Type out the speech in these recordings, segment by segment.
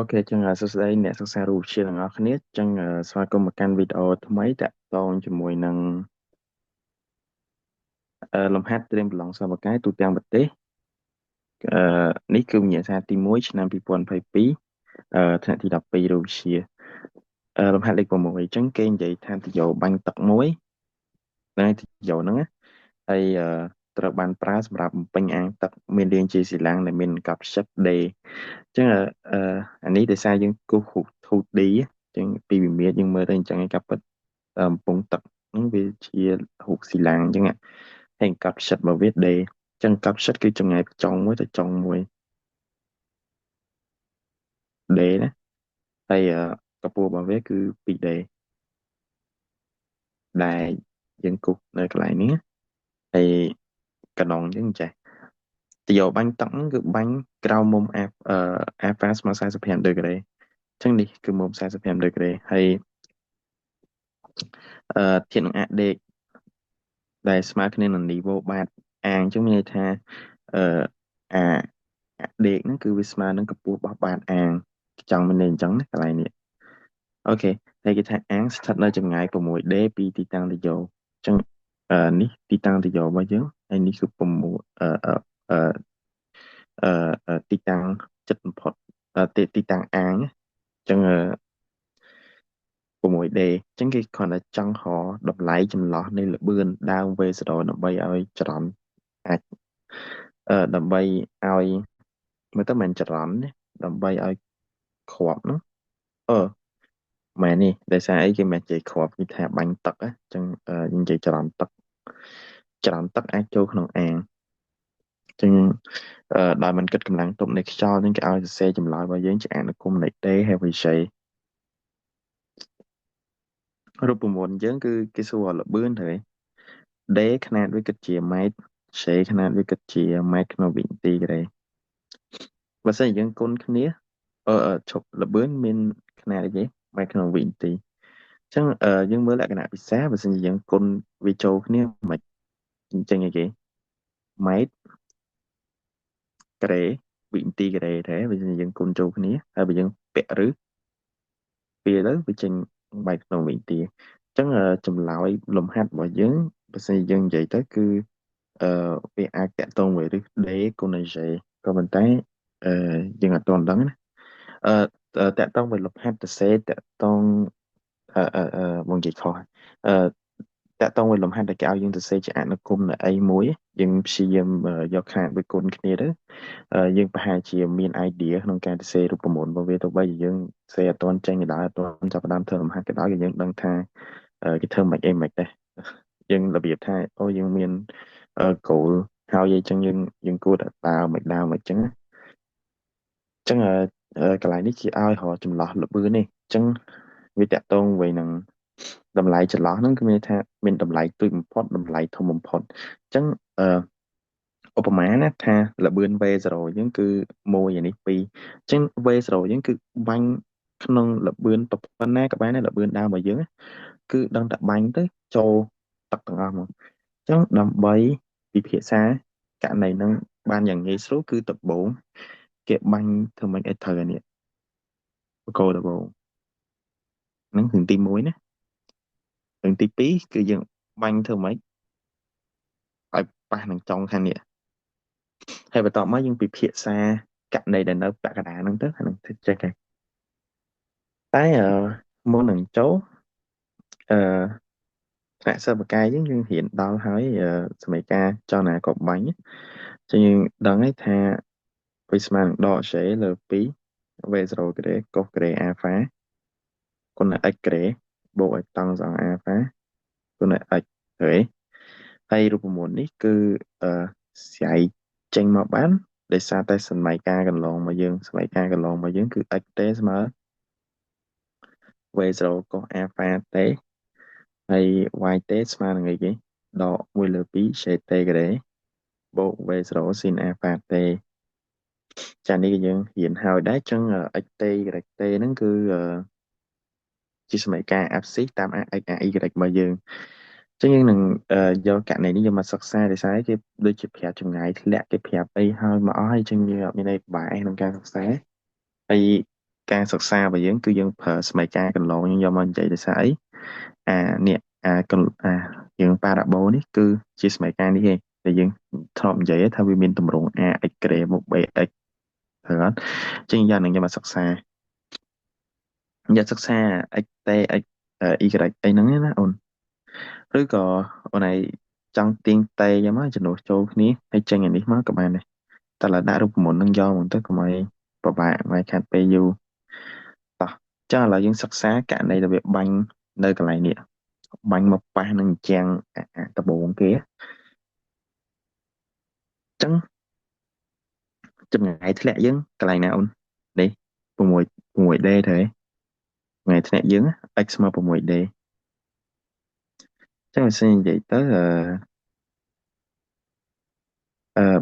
Ok,ចឹងសួស្តីអ្នកសិក្សារូបវិទ្យាទាំងអស់គ្នាចឹងស្វាគមន៍មកកាន់វីដេអូថ្មីតាក់ទងជាមួយនឹងលំហាត់ត្រៀមប្រឡងសិស្សបកាយទូទាំងប្រទេសអនេះគឺវិញ្ញាសាទី1ឆ្នាំ2022ថ្នាក់ទី12រូបវិទ្យាលំហាត់លេខ6ចឹងគេនិយាយថាទយោបាញ់ទឹកមួយនៅទយោហ្នឹងណាហើយត្រូវបានប្រើសម្រាប់បំពេញអាងទឹកមានរាងជាស៊ីឡាំងដែលមានកប់ផ្ចឹកដេរអញ្ចឹងអានេះដោយសារយើងគូស2D អញ្ចឹងពីវិមាត្រយើងមើលទៅអញ្ចឹងឯងកាប់ពិតកំពង់ទឹកហ្នឹងវាជារូបស៊ីឡាំងអញ្ចឹងហើយកប់ផ្ចិតរបស់វាដេរអញ្ចឹងកប់ផ្ចិតគឺចម្ងាយពីចុងមួយទៅចុងមួយដេរណាហើយកម្ពស់របស់វាគឺ2D ដែលយើងគូសនៅកន្លែងនេះហើយកណ្ដុងយើងចេះទយោបាញ់ទឹកហ្នឹងគឺបាញ់ក្រោមមុំalpha ស្មើ45ដឺក្រេអញ្ចឹងនេះគឺមុំ45ដឺក្រេហើយធាតុនឹងអាក់ដេកដែលស្មើគ្នានឹងនីវ៉ូបាតអាងអញ្ចឹងមានន័យថាអឺអាអាដេកហ្នឹងគឺវាស្មើនឹងកម្ពស់របស់បាតអាងចង់មានន័យអញ្ចឹងណាកន្លែងនេះអូខេហើយគេថាអាងស្ថិតនៅចម្ងាយ 6D ពីទីតាំងទយោអញ្ចឹងនេះទីតាំងទយោរបស់យើងហើយនេះគឺ6អឺទីតាំងចិត្តបំផុតទីតាំងអាងណាអញ្ចឹង6D អញ្ចឹងគេគ្រាន់តែចង់រកតម្លៃចន្លោះនៃល្បឿនដើម V0 ដើម្បីឲ្យចរន្តអាចដើម្បីឲ្យមើលទៅមិនចរន្តទេដើម្បីឲ្យគ្រាប់ហ្នឹងអឺមែននេះដោយសារអីគេមិននិយាយគ្រាប់គេថាបាញ់ទឹកណាអញ្ចឹងយើងនិយាយចរន្តទឹកអាចចូលក្នុងអាងអញ្ចឹងដោយមិនគិតកម្លាំងទប់នៃខ្យល់ហ្នឹងគេឲ្យសរសេរចម្លើយរបស់យើងជាអនុគមនៃ D ហើយ VJ រូបមន្តយើងគឺគេសួរល្បឿនទៅឯង D ຂະຫນາດវាគិតជាម៉ែត្រ J ຂະຫນາດវាគិតជាម៉ែត្រក្នុងវិនាទីក៏ដែរបើសិនជាយើងគុណគ្នាឈប់ល្បឿនមានຂະຫນາດអីគេម៉ែត្រក្នុងវិនាទីអញ្ចឹងយើងមើលលក្ខណៈពិសេសបើសិនជាយើងគុណវាចូលគ្នាមិនអញ្ចឹងអីគេម៉ែត្រការ៉េវិនាទីការ៉េដែរបើសិនជាយើងគុណចូលគ្នាហើយបើយើងពាក់ឬវាទៅវាចេញម៉ែត្រក្នុងវិនាទីអញ្ចឹងចម្លើយលំហាត់របស់យើងបើសិនជាយើងនិយាយទៅគឺវាអាចតាក់ទងvớiឫស D គុណនឹង J ក៏ប៉ុន្តែយើងអត់ទាន់ដឹងណាតាក់ទងvớiលំហាត់សរសេរតាក់ទងបងនិយាយខុសហើយអឺតាក់ទងvớiលំហាត់ដែលគេឲ្យយើងសរសេរជាអនុគមនៅ A1 យើងព្យាយាមយកខាតវាគុណគ្នាទៅយើងប្រហែលជាមាន idea ក្នុងការសរសេររូបមន្តរបស់វាទោះបីជាយើងសរសេរអត់ទាន់ចេញក៏ដោយអត់ទាន់ចាប់ផ្ដើមធ្វើលំហាត់ក៏ដោយក៏យើងដឹងថាគេធ្វើមិនអីមិនដែរយើងរបៀបថាអូយើងមានគោលហើយអីចឹងយើងគួរតែដើមមិនចឹងណាអញ្ចឹងកន្លែងនេះគេឲ្យរកចន្លោះល្បឿននេះអញ្ចឹងវាតាក់ទងvớiនឹងតម្លៃចន្លោះហ្នឹងគឺមានថាមានតម្លៃទូចបំផុតតម្លៃធំបំផុតអញ្ចឹងឧបមាណាថាល្បឿន V0 យើងគឺ1អានេះ2អញ្ចឹង V0 យើងគឺបាញ់ក្នុងល្បឿនប៉ុណ្ណាក៏បានដែរល្បឿនដើមរបស់យើងណាគឺដឹងតែបាញ់ទៅចូលទឹកទាំងអស់មកអញ្ចឹងដើម្បីពិភាក្សាករណីហ្នឹងបានយ៉ាងងាយស្រួលគឺដំបូងគេបាញ់ធ្វើម៉េចឲ្យត្រូវអានេះបកគោដំបូងហ្នឹងរឿងទី1ណារឿងទី2គឺយើងបាញ់ធ្វើម៉េចឲ្យប៉ះនឹងចុងខាងនេះហើយបន្ទាប់មកយើងពិភាក្សាករណីដែលនៅពាក់កណ្ដាលហ្នឹងទៅអាហ្នឹងទៅចេះតែមុននឹងចូលអឺថ្នាក់សិល្បកាយយើងរៀនដល់ហើយសមីការចលនាកបបាញ់ចឹងយើងដឹងហើយថាវាស្មើនឹងដក J លើ2 V0 ក្រេកុសក្រេ alpha គុណនឹង x ក្រេបូកឲ្យតង់សង alpha គុណនឹង x ក្រេហើយរូបមន្តនេះគឺស្រាយចេញមកបានដោយសារតែសមីការកន្លងរបស់យើងគឺ x តេស្មើ V0 កុស alpha តេហើយ y តេស្មើនឹងអីគេដក1លើ2 j តេក្រេបូក V0 sin alpha តេចានេះគឺយើងរៀនហើយដែរចឹង x តេ y តេហ្នឹងគឺជាសមីការ abscissa តាម ax ay របស់យើងចឹងយើងនឹងយកករណីនេះយកមកសិក្សាដោយសារគេដូចជាប្រាប់ចម្ងាយធ្លាក់គេប្រាប់អីហើយមកអស់ហើយចឹងយើងអត់មានអីបែក្នុងការសិក្សាហើយ ការសិក្សារបស់យើងគឺយើងប្រើស្មីការកន្លងយើងយកមកនិយាយដោយសារអីនេះយើងប៉ារ៉ាបូនេះគឺជាស្មីការនេះឯងដែលយើងធ្លាប់និយាយថាវាមានទម្រង់ ax ក្រេមក bx ហ្នឹងអត់ចឹងយ៉ាងហ្នឹងយកមកសិក្សាយកសិក្សា x តេ x y អីហ្នឹងណាអូនឬក៏អូនឯងចង់ទាញតេយកមកចំនួនចូលគ្នាហើយចេញអានេះមកក៏បានដែរតែឡើយដាក់រូបមន្តហ្នឹងយកហ្មងទៅកុំឲ្យពិបាកមិនឲ្យខាត់ពេលយូរតោះចឹងឥឡូវយើងសិក្សាករណីដែលវាបាញ់នៅកន្លែងនេះបាញ់មកប៉ះនឹងជាងដបូងគេចឹងចម្ងាយធ្លាក់យើងកន្លែងណាអូននេះ6D ទៅចម្ងាយធ្លាក់យើង x ស្មើ 6D ចឹងបើសិននិយាយទៅ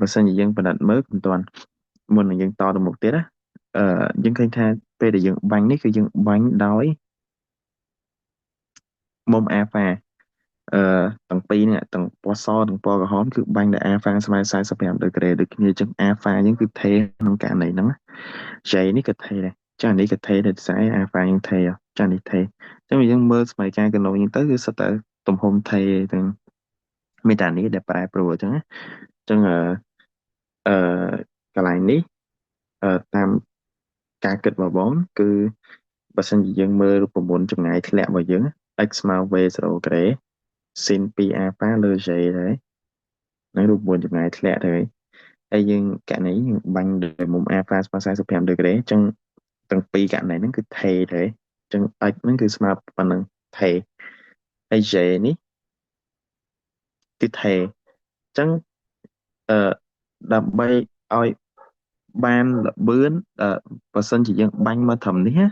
បើសិនជាយើងពិនិត្យមើលមិនទាន់មុននឹងយើងតទៅមុខទៀតណាយើងឃើញថាពេលដែលយើងបាញ់នេះគឺយើងបាញ់ដោយមុំអាហ្វាទាំងពីរនេះទាំងពណ៌សទាំងពណ៌ក្រហមគឺបាញ់ដោយអាហ្វាស្មើ45ដឺក្រេដូចគ្នាចឹងអាហ្វាយើងគឺថេរក្នុងករណីហ្នឹង J នេះក៏ថេរដែរចានេះក៏ថេរដែរស្អីអាហ្វាយើងថេរចានេះថេរចឹងយើងមើលស្មីការកន្លងយើងទៅគឺសិតតែទំហំថេរទាំងមេតានេះដែលប្រែប្រួលចឹងណាចឹងអឺកន្លែងនេះតាមការគិតរបស់បងគឺបើសិនជាយើងមើលរូបមន្តចម្ងាយធ្លាក់របស់យើង x ស្មើ v0 ក្រេ sin 2 alpha លើ j ដែរនឹងរូបមន្តចម្ងាយធ្លាក់ទៅហើយយើងករណីយើងបាញ់ដោយមុំ alpha ស្មើ45ដឺក្រេអញ្ចឹងទាំងពីរករណីហ្នឹងគឺថេរទៅអញ្ចឹង x ហ្នឹងគឺស្មើប៉ុណ្ណឹងថេរហើយ j នេះគឺថេរអញ្ចឹងអឺដើម្បីឲ្យបានល្បឿនបើសិនជាយើងបាញ់មកត្រឹមនេះណា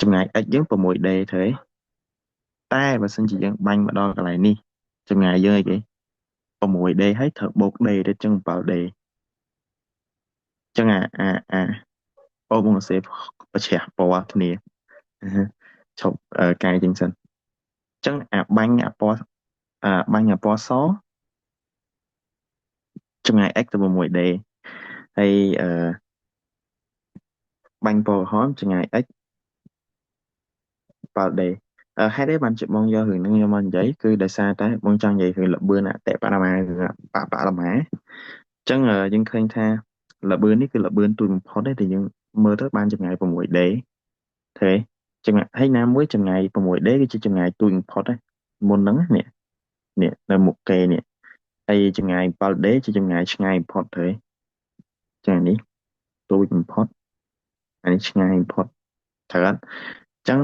ចម្ងាយ x យើង 6D ទៅឯងតែបើសិនជាយើងបាញ់មកដល់កន្លែងនេះចម្ងាយយើងអីគេ 6D ហើយត្រូវបូក D ទៅចឹង 7D ចឹងអូបងសេប្រឆាំងពណ៌គ្នាឈប់កាយចឹងសិនចឹងបាញ់បាញ់ពណ៌សចម្ងាយ x ទៅ 6D ហើយបាញ់ពណ៌ក្រហមចម្ងាយ x 7D ហេតុអីបានជាបងយករឿងហ្នឹងយកមកនិយាយគឺដោយសារតែបងចង់និយាយរឿងល្បឿនអតិបរមាបរមាអញ្ចឹងយើងឃើញថាល្បឿននេះគឺល្បឿនទូចបំផុតទេដែលយើងមើលទៅបានចម្ងាយ 6D ឃើញចម្ងាយហើយណាមួយចម្ងាយ 6D គឺជាចម្ងាយទូចបំផុតហ្នឹងមុនហ្នឹងនេះនៅមុខគេនេះហើយចម្ងាយ 7D ជាចម្ងាយឆ្ងាយបំផុតទៅចានេះទូចបំផុតអានេះឆ្ងាយបំផុតត្រូវអត់អញ្ចឹង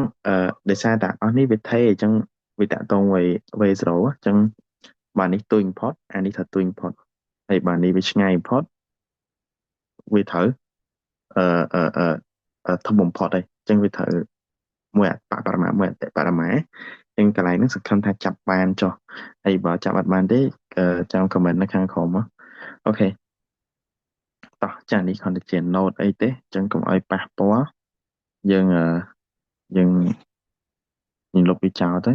ដោយសារតែអស់នេះវាថេរអញ្ចឹងវាតាក់ទងV0អញ្ចឹងបាទនេះទូចបំផុតអានេះថាទូចបំផុតហើយបាទនេះវាឆ្ងាយបំផុតវាត្រូវអឺអឺអធំបំផុតហើយអញ្ចឹងវាត្រូវមួយអបបរមាមួយអតិបរមាអញ្ចឹងកន្លែងហ្នឹងសង្ឃឹមថាចាប់បានចុះហើយបើចាប់អត់បានទេចាំខមមិននៅខាងក្រោមមកអូខេតោះចានេះគ្រាន់តែជា note អីទេអញ្ចឹងកុំឲ្យប៉ះពាល់យើងយើងលុបវាចោលទៅ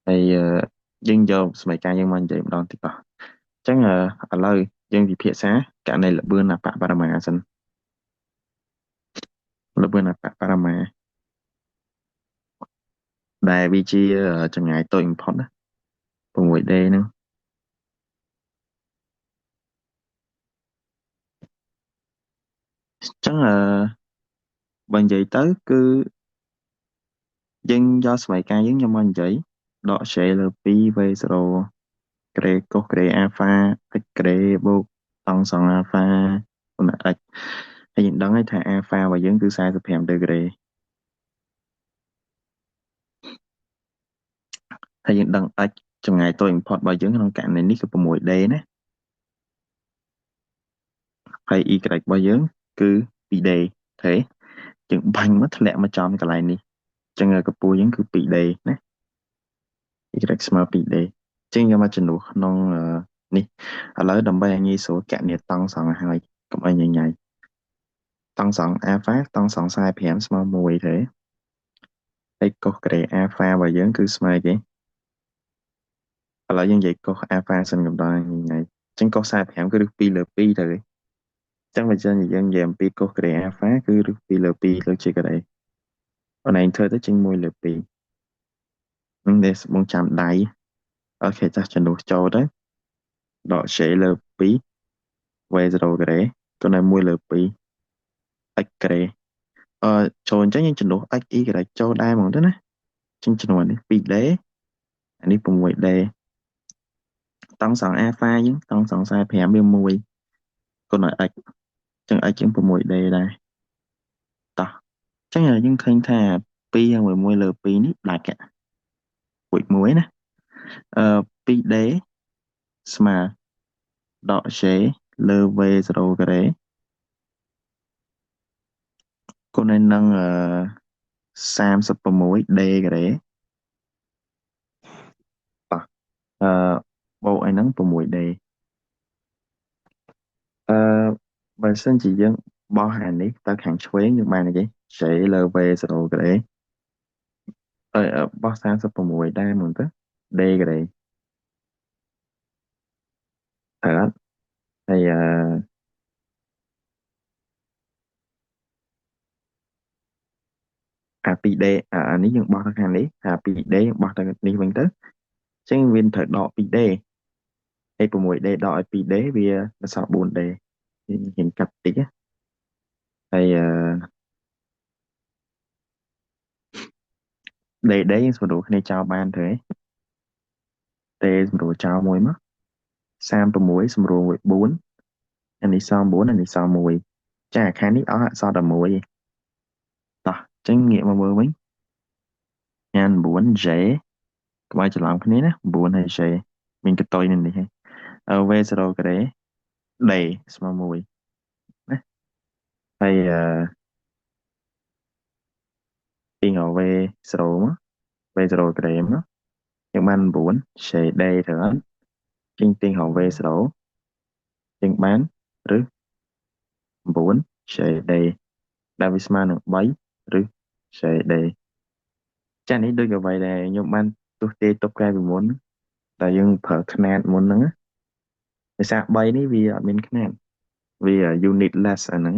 ហើយយើងយកសមីការយើងមកនិយាយម្ដងទៀតបាទអញ្ចឹងឥឡូវយើងពិភាក្សាករណីល្បឿនអបបរមាសិនល្បឿនអបបរមាដែលវាជាចម្ងាយតូចបំផុតណា 6D ហ្នឹងអញ្ចឹងបើនិយាយទៅគឺយើងយកសមីការយើងយកមកនិយាយដក J លើ 2 V0 ក្រេកុសក្រេអាហ្វា x ក្រេបូកតង់សងអាហ្វាគុណ x ហើយយើងដឹងហើយថាអាហ្វារបស់យើងគឺ45ដឺក្រេហើយយើងដឹង x ចម្ងាយតូចបំផុតរបស់យើងក្នុងករណីនេះគឺ 6D ណាហើយ y របស់យើងគឺ 2D ទេយើងបាញ់មកធ្លាក់មកចំកន្លែងនេះអញ្ចឹងកម្ពស់យើងគឺ 2D ណា y ស្មើ 2D អញ្ចឹងយកមកចំនួនក្នុងនេះឥឡូវដើម្បីឲ្យងាយស្រួលគណនាតង់សងឲ្យកុំឲ្យញញៃតង់សងអាហ្វាតង់សង45ស្មើ1ទេហើយកុសក្រេអាហ្វារបស់យើងគឺស្មើគេឥឡូវយើងនិយាយកុសអាហ្វាសិនកំដរញញៃអញ្ចឹងកុស45គឺ2លើ2ទៅ chẳng phải chân dân dèm pi cô kể phá cứ pi lờ pi lờ chỉ cái đấy ở này thôi tới chân môi lờ pi để mong chạm đáy ở khi ta chân đồ châu đấy đọ sẽ lờ pi về rồi cái đấy còn này môi lờ pi ách cái đấy trồn chắc những chân đồ ách ý cái đấy châu đai mong đó nè chân chân đồ này pi đế anh đi cùng với đế tăng sẵn alpha nhưng tăng sẵn sai phèm bên môi còn nói ách chân ách chân cùng với đế đây ta chắc là những khinh thà pi hay môi lờ pi nít đại cả quỵt muối nè pi đế mà đọ sẽ lơ về rồi cái đấy cô nên nâng sam sắp vào mũi D cái đấy à, bộ ai nâng vào mũi D ờ, và xin chỉ dân bao hàng đi ta khẳng chuế nhưng mà này chứ sẽ lơ về rồi cái đấy bao sam sắp vào mũi đây mình tức D cái đấy thật đó thì pi D ní dân bao thằng hàng đi pi D bao thằng đi mình tức chứ viên thật đọ pi D hay vào mũi D đọ pi D vì nó sợ 4D hiện cặp tí á thì để đấy số đồ này chào ban thế tê số đồ chào mùi mất sam tụ muối số đồ bốn anh đi sau bốn anh đi sau mùi chả khá ní ở sau đầm mùi tỏ tránh nghiệm mà mùi mình anh bốn dễ các bạn chỉ làm cái này nè bốn hay dễ mình cái tôi nên đi hay về số đồ cái đấy đầy số mùi hay đi ngồi về số đồ mất về số đồ cái đấy mất nhưng mà anh bốn sẽ đây thường trên tiên học về số đồ trên bán rứ bốn sẽ đây Davisman được mấy rứ sẽ đây chaនេះដូចអ្វីដែលខ្ញុំបានទស្សន៍ទាយទុកក្រែពីមុនតែយើងប្រើຂ្នាតមុនហ្នឹងណាភាសា3នេះវាអត់មានຂ្នាតវា unitless អាហ្នឹង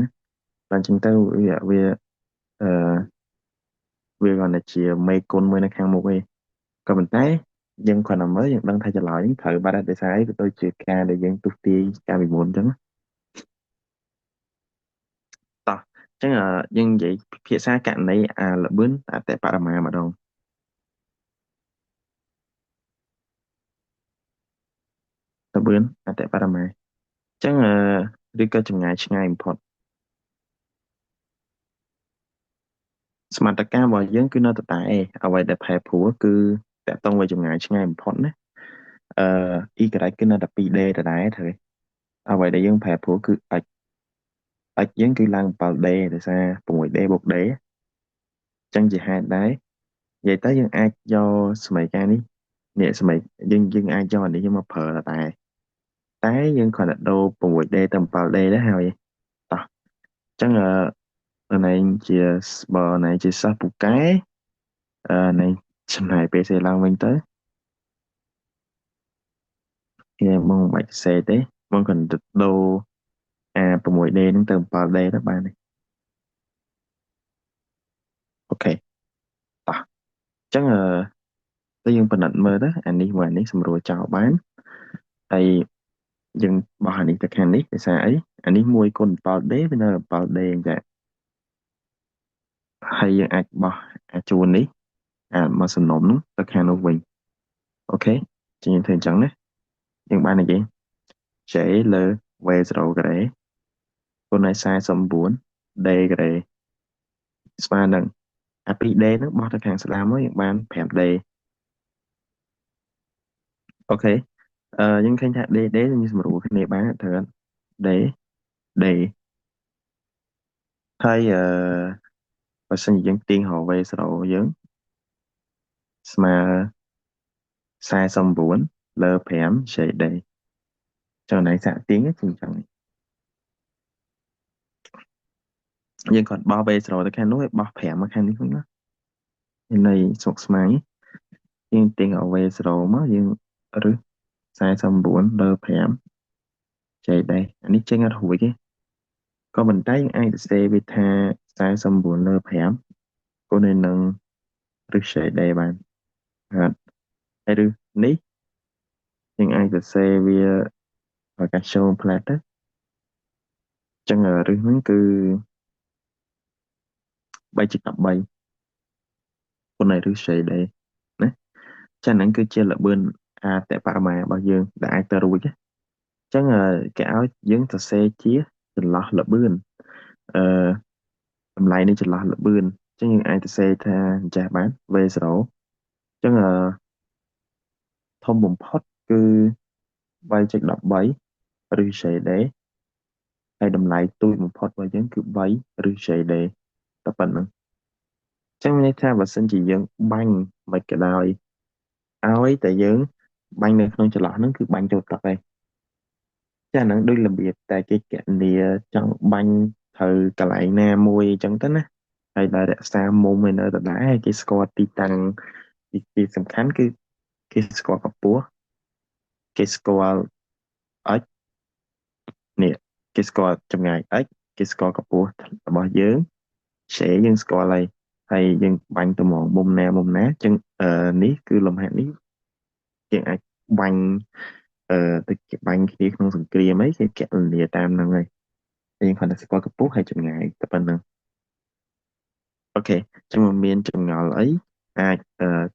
តែអញ្ចឹងទៅអឺវាគ្រាន់តែជាមេគុណមួយនៅខាងមុខឯងក៏ប៉ុន្តែយើងគ្រាន់តែមើលយើងដឹងថាចម្លើយហ្នឹងត្រូវបាត់ហើយដោយសារអីវាដូចជាការដែលយើងទស្សន៍ទាយកាលពីមុនអញ្ចឹងតោះអញ្ចឹងយើងនិយាយភាសាករណីល្បឿនអតិបរមាម្ដងល្បឿនអតិបរមាអញ្ចឹងឬក៏ចម្ងាយឆ្ងាយបំផុត សមត្ថការរបស់យើងគឺនៅតែតែអ្វីដែលផែព្រោះគឺតកតងvớiចម្ងាយឆ្ងាយបំផុតណាអឺ y គឺនៅតែ 2D ដដែលត្រូវទេអ្វីដែលយើងប្រែប្រួលគឺ x យើងគឺឡើង 7D ដោយសារ 6D បូក D អញ្ចឹងជាហេតុដែរនិយាយទៅយើងអាចយកសមីការនេះនេះសមីយើងអាចយកអានេះយកមកប្រើតែយើងគ្រាន់តែដូរ 6D ទៅ 7D ដែរហើយតោះអញ្ចឹងnàyជាបើnàyជាសិស្សពូកែnày ចំណាយពេលសេឡើងវិញទៅគេបងមិនបាច់សេទេបងគ្រាន់តែដូរ6D ហ្នឹងទៅ 7D ទៅបានទេអូខេតោះអញ្ចឹងទៅយើងពិនិត្យមើលទៅអានេះមួយអានេះសម្រួលចោលបានហើយយើងបោះអានេះទៅខាងនេះដោយសារអីអានេះ1គុណ 7D វានៅ 7D អញ្ចឹងហើយយើងអាចបោះជួននេះមកសំណុំនោះទៅខាងនោះវិញអូខេជាយើងធ្វើអញ្ចឹងណាយើងបាននិយាយចេលើ V0 ការ៉េគុណឲ្យ49 D ការ៉េស្មើនឹង2D ហ្នឹងបោះទៅខាងស្ដាំមកយើងបាន 5D អូខេយើងឃើញថា D យើងសម្រួលគ្នាបានត្រូវ D D ហើយបើសិនជាយើងទាញរក V0 យើងស្មើ49លើ5 shade ចំណែកសាក់ទាញគឺចឹងយើងគាត់បោះ V0 ទៅខាងនោះហើយបោះ5មកខាងនេះវិញណានៃស្មុកស្មាញយើងទាញរក V0 មកយើងរឹស49លើ5 shade អានេះចេញអត់រួចទេ ក៏ប៉ុន្តែយើងអាចសរសេរវាថា49/5គុណនឹងឫស shade ដែរបានហើយហើយឫសនេះយើងអាចសរសេរវាឲ្យកាច់ចូលផ្លែតទៅអញ្ចឹងឫសហ្នឹងគឺ3/13គុណនឹងឫស shade ដែរណាចា៎ហ្នឹងគឺជាល្បឿនអតិបរមារបស់យើងដែលអាចទៅរួចណាអញ្ចឹងគេឲ្យយើងសរសេរជាចន្លោះល្បឿនអឺតម្លៃនៃចន្លោះល្បឿនអញ្ចឹងយើងអាចសរសេរថាអញ្ចេះបាន V0 អញ្ចឹងធំបំផុតគឺ3/13ឬ shade ហើយតម្លៃទូចបំផុតរបស់យើងគឺ3ឬ shade តែប៉ុណ្្នឹងអញ្ចឹងមានន័យថាបើសិនជាយើងបាញ់មិនក៏ដោយឲ្យតែយើងបាញ់នៅក្នុងចន្លោះហ្នឹងគឺបាញ់ចូលទឹកហើយចាហ្នឹងដូចរបៀបតែគេកណនាចង់បាញ់ត្រូវកន្លែងណាមួយអញ្ចឹងទៅណាហើយដល់រក្សាមុំឲ្យនៅដដែលហើយគេស្គាល់ទីតាំងទីសំខាន់គឺគេស្គាល់កម្ពស់គេស្គាល់ x នេះគេស្គាល់ចម្ងាយ x គេស្គាល់កម្ពស់របស់យើង share យើងស្គាល់ហើយយើងបាញ់ទៅមកមុំណាចឹងនេះគឺលំហាត់នេះយើងអាចបាញ់ទៅជាបាញ់គ្នាក្នុងសង្គ្រាមអីគេកណនាតាមហ្នឹងហើយយើងគ្រាន់តែស្គាល់កម្ពស់ហើយចម្ងាយតែប៉ុណ្្នឹងអូខេចឹងមិនមានចម្ងល់អីអាច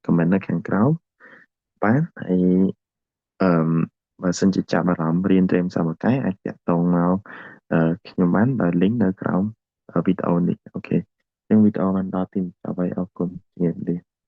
comment នៅខាងក្រោមបានហើយអឺបើសិនជាចាប់អារម្មណ៍រៀនត្រៀមសមកាយអាចតាក់ទងមកខ្ញុំបានដោយ link នៅក្រោមវីដេអូនេះអូខេចឹងវីដេអូបានដល់ទីបញ្ចប់ហើយអរគុណជំរាបលា